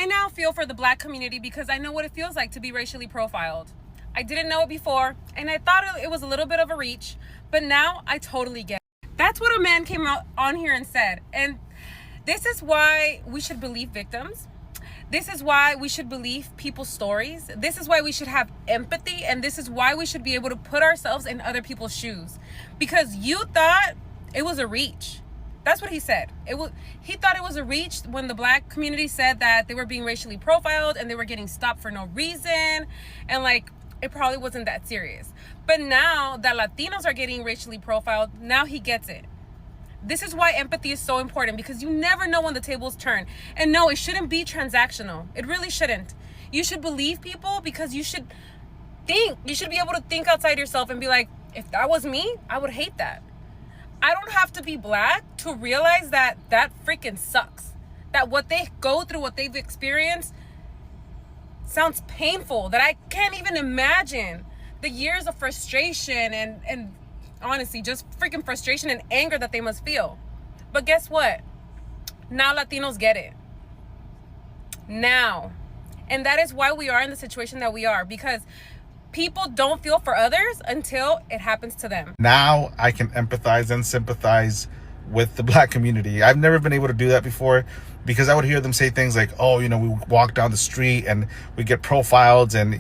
I now feel for the Black community because I know what it feels like to be racially profiled. I didn't know it before, and I thought it was a little bit of a reach, but now I totally get it. That's what a man came out on here and said. And this is why we should believe victims. This is why we should believe people's stories. This is why we should have empathy, and this is why we should be able to put ourselves in other people's shoes. Because you thought it was a reach. That's what he said. He thought it was a reach when the Black community said that they were being racially profiled and they were getting stopped for no reason, and like it probably wasn't that serious. But now that Latinos are getting racially profiled, now he gets it. This is why empathy is so important, because you never know when the tables turn. And no, it shouldn't be transactional. It really shouldn't. You should believe people because you should think. You should be able to think outside yourself and be like, if that was me, I would hate that. I don't have to be Black to realize that that freaking sucks. That what they go through, what they've experienced, sounds painful. That I can't even imagine the years of frustration and honestly, just freaking frustration and anger that they must feel. But guess what? Now Latinos get it. Now. And that is why we are in the situation that we are, because people don't feel for others until it happens to them. Now I can empathize and sympathize with the Black community. I've never been able to do that before, because I would hear them say things like, oh, we walk down the street and we get profiled, and,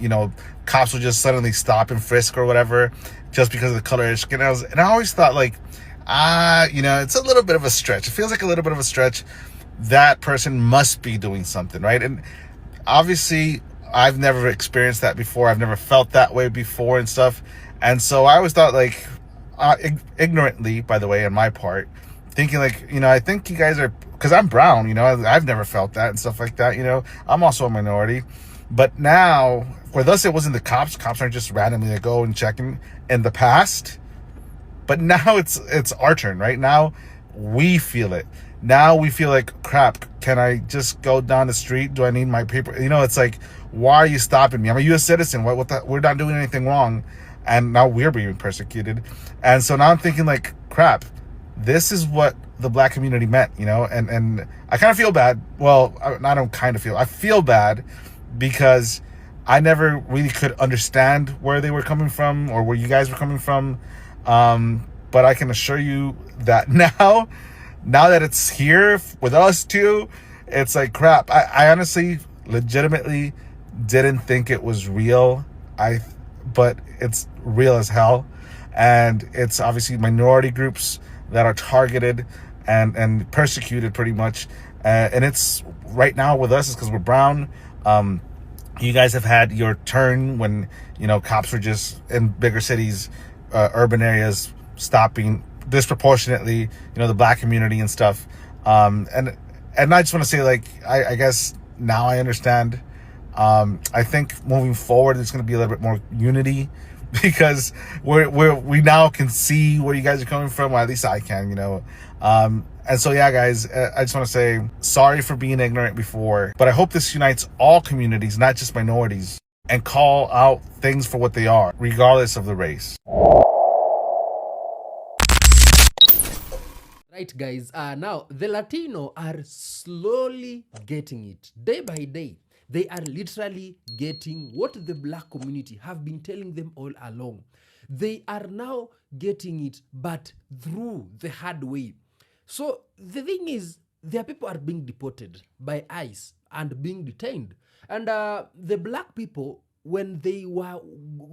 cops will just suddenly stop and frisk or whatever just because of the color of their skin. And I always thought like, it's a little bit of a stretch. It feels like a little bit of a stretch. That person must be doing something, right? And obviously I've never experienced that before. I've never felt that way before and stuff. And so I always thought like, ignorantly, by the way, on my part, thinking like, I think you guys are, because I'm brown, I've never felt that and stuff like that, I'm also a minority. But now, with us, it wasn't the cops. Cops aren't just randomly to go and checking in the past. But now it's our turn, right? Now we feel it. Now we feel like, crap, can I just go down the street? Do I need my paper? It's like, why are you stopping me? I'm a U.S. citizen. We're not doing anything wrong. And now we're being persecuted. And so now I'm thinking like, crap, this is what the Black community meant, and I kind of feel bad. Well, I feel bad because I never really could understand where they were coming from or where you guys were coming from. But I can assure you that now that it's here with us too, it's like, crap. I honestly, legitimately didn't think it was real. But it's real as hell. And it's obviously minority groups that are targeted and persecuted pretty much. And it's right now with us is because we're brown. You guys have had your turn when, cops were just in bigger cities, urban areas, stopping disproportionately, the Black community and stuff. And I just want to say, like, I guess now I understand. I think moving forward, there's going to be a little bit more unity because we now can see where you guys are coming from. Well, at least I can, And so, yeah, guys, I just want to say sorry for being ignorant before, but I hope this unites all communities, not just minorities, and call out things for what they are, regardless of the race. Right, guys, now the Latino are slowly getting it. Day by day, they are literally getting what the Black community have been telling them all along. They are now getting it, but through the hard way. So the thing is, their people are being deported by ICE and being detained. And the Black people, when they were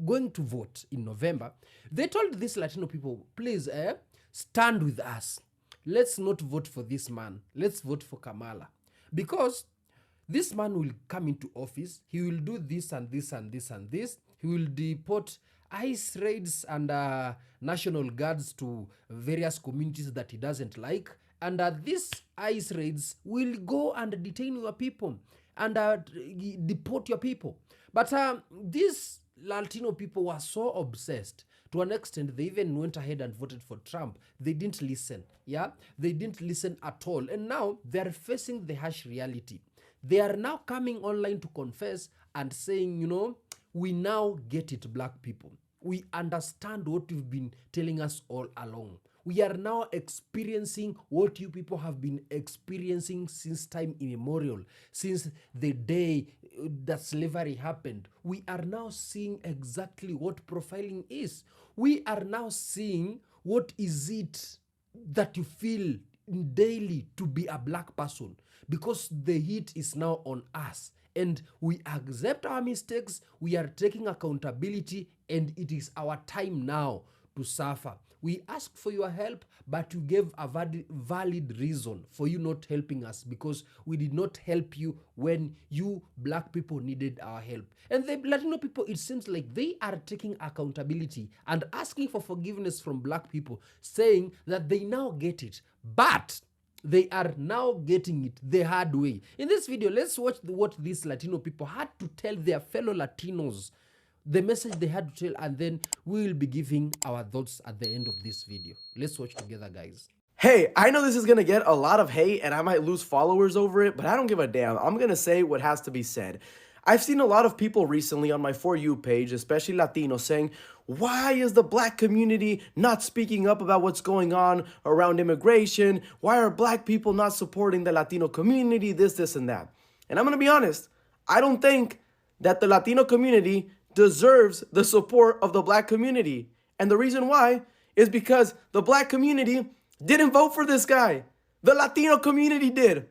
going to vote in November, they told these Latino people, please stand with us. Let's not vote for this man. Let's vote for Kamala. Because this man will come into office. He will do this and this and this and this. He will deport ICE raids and National Guards to various communities that he doesn't like. And these ICE raids will go and detain your people and deport your people. But these Latino people were so obsessed. To an extent, they even went ahead and voted for Trump. They didn't listen. Yeah, they didn't listen at all. And now they're facing the harsh reality. They are now coming online to confess and saying, we now get it, Black people. We understand what you've been telling us all along. We are now experiencing what you people have been experiencing since time immemorial, since the day that slavery happened. We are now seeing exactly what profiling is. We are now seeing what is it that you feel daily to be a black person, because the heat is now on us and we accept our mistakes, we are taking accountability, and it is our time now to suffer. We ask for your help, but you gave a valid reason for you not helping us, because we did not help you when you black people needed our help. And the Latino people, it seems like they are taking accountability and asking for forgiveness from black people, saying that they now get it. But they are now getting it the hard way. In this video, let's watch what these Latino people had to tell their fellow Latinos, the message they had to tell, and then we will be giving our thoughts at the end of this video. Let's watch together, guys. Hey, I know this is gonna get a lot of hate and I might lose followers over it, but I don't give a damn. I'm gonna say what has to be said. I've seen a lot of people recently on my For You page, especially Latinos, saying, why is the black community not speaking up about what's going on around immigration? Why are black people not supporting the Latino community? This, and that. And I'm gonna be honest, I don't think that the Latino community deserves the support of the black community. And the reason why is because the black community didn't vote for this guy. The Latino community did.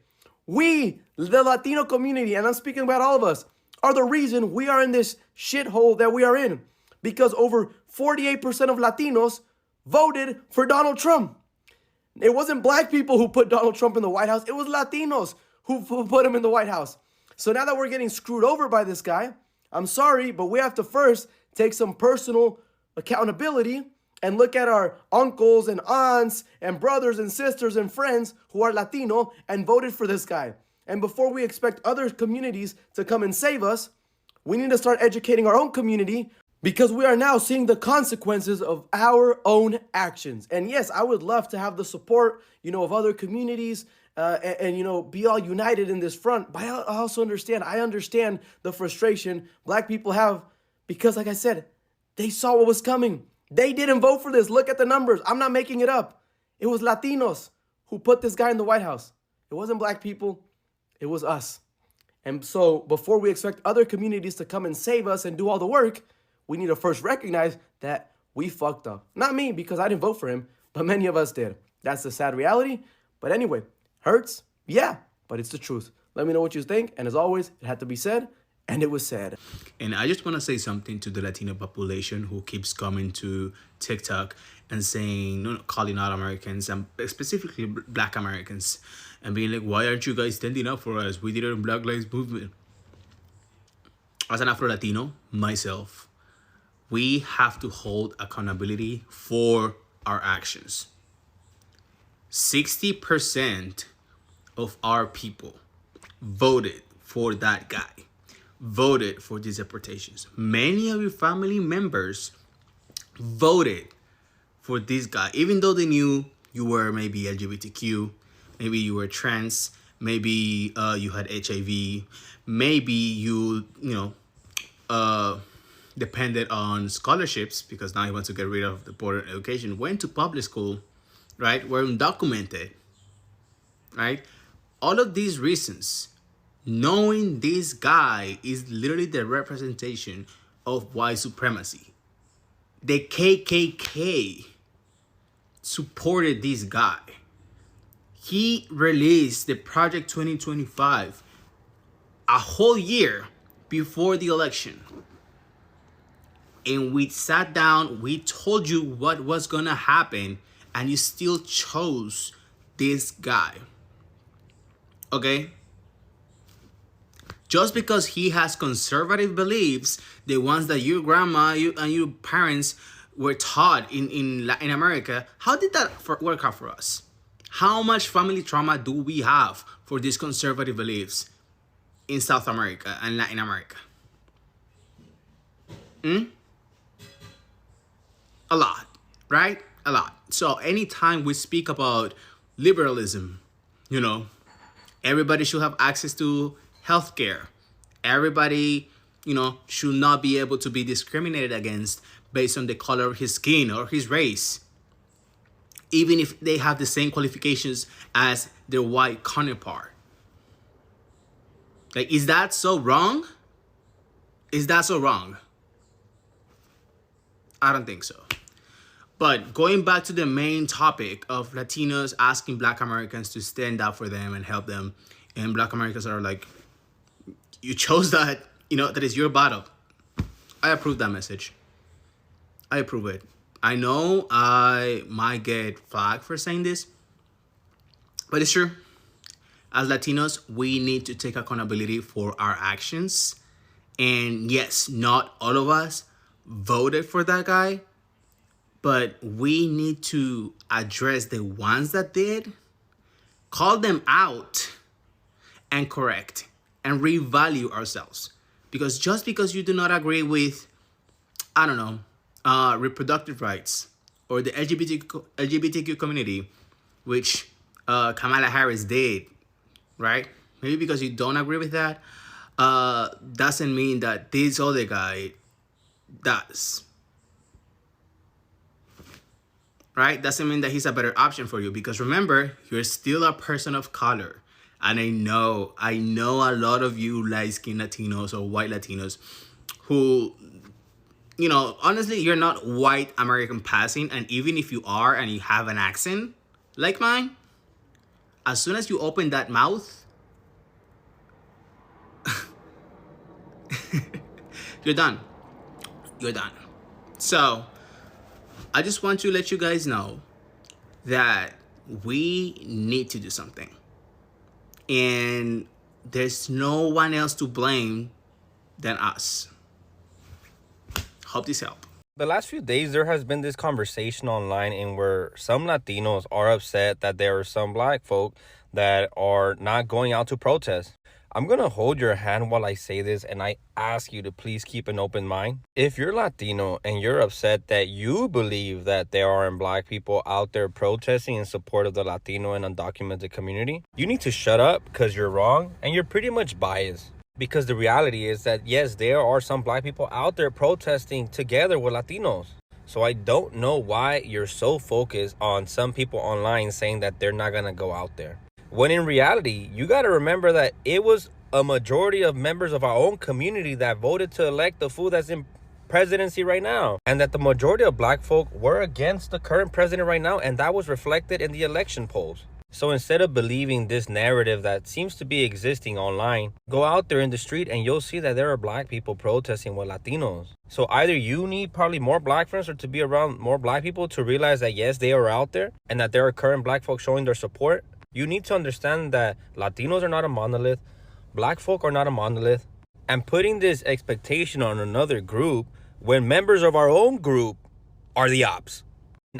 We, the Latino community, and I'm speaking about all of us, are the reason we are in this shithole that we are in. Because over 48% of Latinos voted for Donald Trump. It wasn't black people who put Donald Trump in the White House. It was Latinos who put him in the White House. So now that we're getting screwed over by this guy, I'm sorry, but we have to first take some personal accountability and look at our uncles and aunts and brothers and sisters and friends who are Latino and voted for this guy. And before we expect other communities to come and save us, we need to start educating our own community, because we are now seeing the consequences of our own actions. And yes, I would love to have the support, of other communities and be all united in this front. But I also understand, the frustration black people have, because like I said, they saw what was coming. They didn't vote for this. Look at the numbers. I'm not making it up. It was Latinos who put this guy in the White House. It wasn't black people. It was us. And so before we expect other communities to come and save us and do all the work, we need to first recognize that we fucked up. Not me, because I didn't vote for him, but many of us did. That's the sad reality. But anyway, hurts? Yeah, but it's the truth. Let me know what you think. And as always, it had to be said, and it was said. And I just want to say something to the Latino population who keeps coming to TikTok and saying, calling out Americans, and specifically Black Americans, and being like, why aren't you guys standing up for us? We did it in Black Lives Movement. As an Afro-Latino, myself, we have to hold accountability for our actions. 60% of our people voted for that guy, voted for these deportations. Many of your family members voted for this guy, even though they knew you were maybe LGBTQ, maybe you were trans, maybe you had HIV, maybe you depended on scholarships, because now he wants to get rid of the border education, went to public school, right, were undocumented, right? All of these reasons, knowing this guy is literally the representation of white supremacy. The KKK supported this guy. He released the Project 2025 a whole year before the election. And we sat down, we told you what was gonna happen, and you still chose this guy. Okay? Just because he has conservative beliefs, the ones that your grandma and your parents were taught in Latin America, how did that work out for us? How much family trauma do we have for these conservative beliefs in South America and Latin America? A lot, right? A lot. So anytime we speak about liberalism, everybody should have access to healthcare. Everybody, should not be able to be discriminated against based on the color of his skin or his race. even if they have the same qualifications as their white counterpart. Like, is that so wrong? Is that so wrong? I don't think so. But going back to the main topic of Latinos asking Black Americans to stand up for them and help them, and Black Americans are like, you chose that, that is your battle. I approve that message. I approve it. I know I might get flagged for saying this, but it's true. As Latinos, we need to take accountability for our actions. And yes, not all of us voted for that guy, but we need to address the ones that did, call them out, and correct and revalue ourselves. Because just because you do not agree with, I don't know, reproductive rights or the LGBTQ community, which Kamala Harris did, right? Maybe because you don't agree with that, doesn't mean that this other guy does. Right? Doesn't mean that he's a better option for you, because remember, you're still a person of color. And I know a lot of you light-skinned Latinos or white Latinos who, honestly, you're not white American passing. And even if you are and you have an accent like mine, as soon as you open that mouth, you're done. You're done. So I just want to let you guys know that we need to do something. And there's no one else to blame than us. Hope this helped. The last few days, there has been this conversation online in where some Latinos are upset that there are some Black folk that are not going out to protest. I'm going to hold your hand while I say this, and I ask you to please keep an open mind. If you're Latino and you're upset that you believe that there aren't Black people out there protesting in support of the Latino and undocumented community, you need to shut up because you're wrong and you're pretty much biased. Because the reality is that, yes, there are some Black people out there protesting together with Latinos. So I don't know why you're so focused on some people online saying that they're not going to go out there. When in reality, you got to remember that it was a majority of members of our own community that voted to elect the fool that's in presidency right now. And that the majority of Black folk were against the current president right now. And that was reflected in the election polls. So instead of believing this narrative that seems to be existing online, go out there in the street and you'll see that there are Black people protesting with Latinos. So either you need probably more Black friends or to be around more Black people to realize that yes, they are out there and that there are current Black folk showing their support. You need to understand that Latinos are not a monolith, Black folk are not a monolith, and putting this expectation on another group when members of our own group are the ops.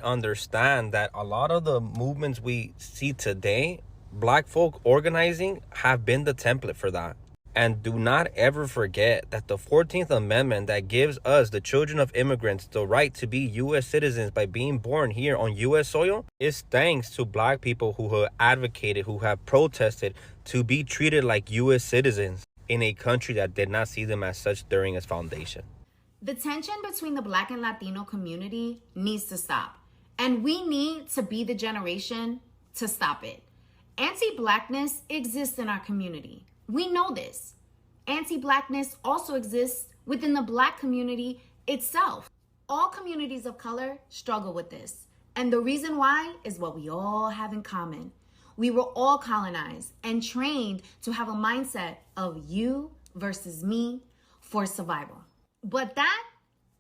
Understand that a lot of the movements we see today, Black folk organizing, have been the template for that. And do not ever forget that the 14th Amendment that gives us, the children of immigrants, the right to be U.S. citizens by being born here on U.S. soil is thanks to Black people who have advocated, who have protested to be treated like U.S. citizens in a country that did not see them as such during its foundation. The tension between the Black and Latino community needs to stop. And we need to be the generation to stop it. Anti-Blackness exists in our community. We know this. Anti-Blackness also exists within the Black community itself. All communities of color struggle with this. And the reason why is what we all have in common. We were all colonized and trained to have a mindset of you versus me for survival. But that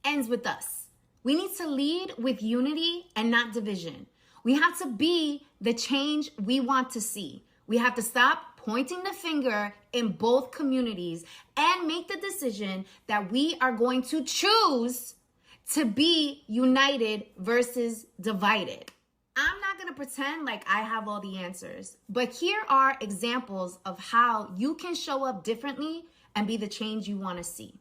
ends with us. We need to lead with unity and not division. We have to be the change we want to see. We have to stop pointing the finger in both communities and make the decision that we are going to choose to be united versus divided. I'm not going to pretend like I have all the answers, but here are examples of how you can show up differently and be the change you want to see.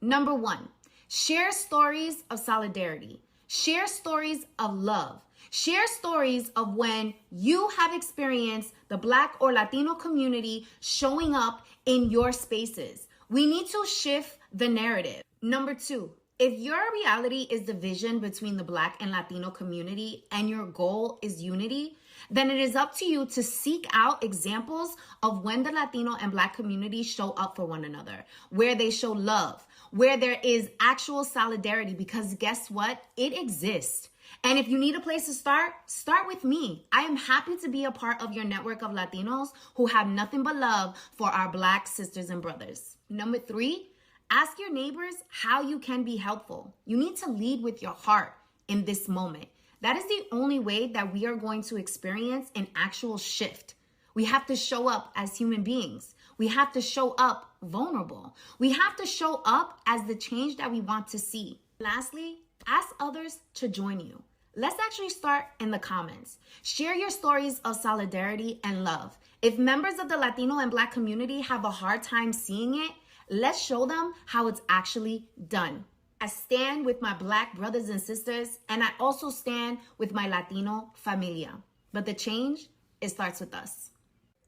Number 1, share stories of solidarity. Share stories of love. Share stories of when you have experienced the Black or Latino community showing up in your spaces. We need to shift the narrative. Number 2, If your reality is division between the Black and Latino community and your goal is unity, then it is up to you to seek out examples of when the Latino and Black communities show up for one another, where they show love, where there is actual solidarity, because guess what? It exists. And if you need a place to start, start with me. I am happy to be a part of your network of Latinos who have nothing but love for our Black sisters and brothers. Number 3, ask your neighbors how you can be helpful. You need to lead with your heart in this moment. That is the only way that we are going to experience an actual shift. We have to show up as human beings. We have to show up vulnerable. We have to show up as the change that we want to see. Lastly, ask others to join you. Let's actually start in the comments. Share your stories of solidarity and love. If members of the Latino and Black community have a hard time seeing it, let's show them how it's actually done. I stand with my Black brothers and sisters, and I also stand with my Latino familia. But the change, it starts with us.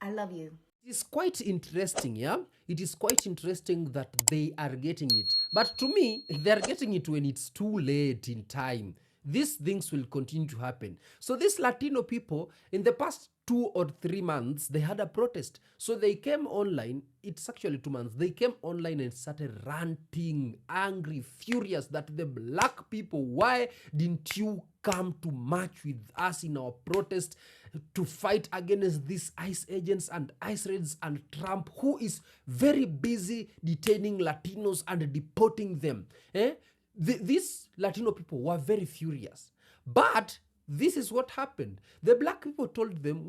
I love you. It is quite interesting, yeah? It is quite interesting that they are getting it. But to me, they are getting it when it's too late in time. These things will continue to happen. So these Latino people, in the past 2 or 3 months, they had a protest. So they came online. It's actually 2 months. They came online and started ranting, angry, furious that the Black people, why didn't you come to march with us in our protest to fight against these ICE agents and ICE raids and Trump, who is very busy detaining Latinos and deporting them. These Latino people were very furious. But this is what happened. The Black people told them,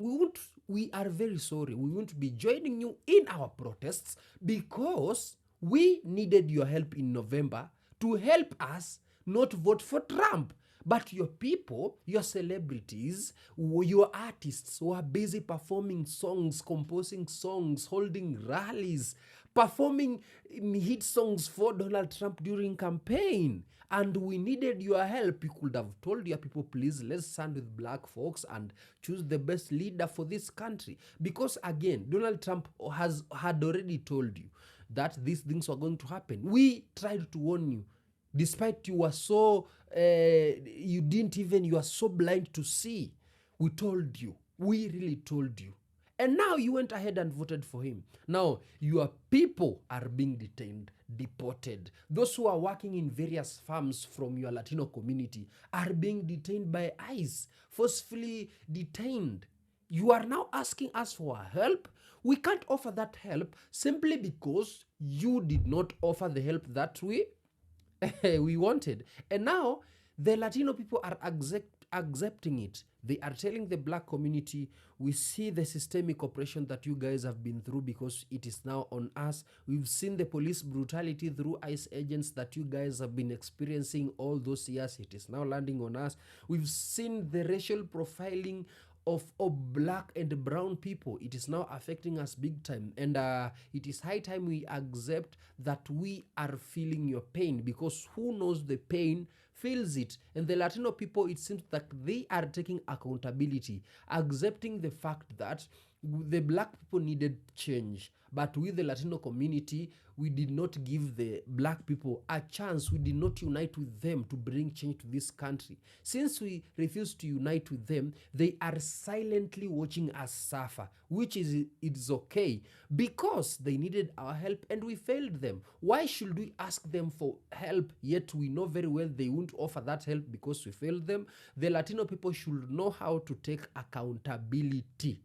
we are very sorry. We won't be joining you in our protests because we needed your help in November to help us not vote for Trump. But your people, your celebrities, your artists were busy performing songs, composing songs, holding rallies, performing hit songs for Donald Trump during campaign. And we needed your help. You could have told your people, please, let's stand with Black folks and choose the best leader for this country. Because again, Donald Trump had already told you that these things were going to happen. We tried to warn you. Despite you were so, you are so blind to see. We told you. We really told you. And now you went ahead and voted for him. Now your people are being detained, deported. Those who are working in various farms from your Latino community are being detained by ICE, forcefully detained. You are now asking us for help. We can't offer that help simply because you did not offer the help that we wanted. And now the Latino people are accepting it. They are telling the Black community, we see the systemic oppression that you guys have been through because it is now on us. We've seen the police brutality through ICE agents that you guys have been experiencing all those years. It is now landing on us. We've seen the racial profiling of Black and brown people. It is now affecting us big time, and it is high time we accept that we are feeling your pain, because who knows the pain feels it. And the Latino people, it seems that they are taking accountability, accepting the fact that the Black people needed change, but with the Latino community, we did not give the Black people a chance. We did not unite with them to bring change to this country. Since we refused to unite with them, they are silently watching us suffer, which is it's okay, because they needed our help and we failed them. Why should we ask them for help, yet we know very well they won't offer that help because we failed them? The Latino people should know how to take accountability.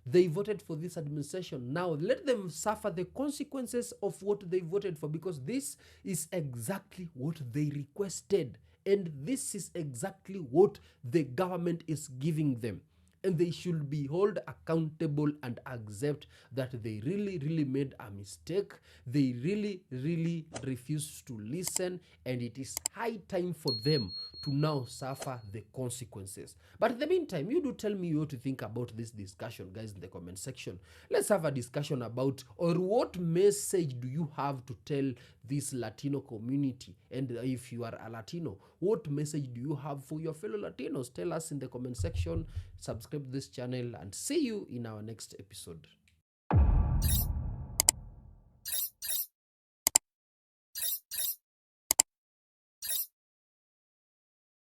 They voted for this administration. Now let them suffer the consequences of what they voted for, because this is exactly what they requested. And this is exactly what the government is giving them. And they should be held accountable and accept that they really made a mistake. They really refused to listen, and it is high time for them to now suffer the consequences. But in the meantime, you do tell me what you think about this discussion, guys, in the comment section. Let's have a discussion about, or what message do you have to tell this Latino community? And if you are a Latino, what message do you have for your fellow Latinos? Tell us in the comment section. Subscribe to this channel and see you in our next episode.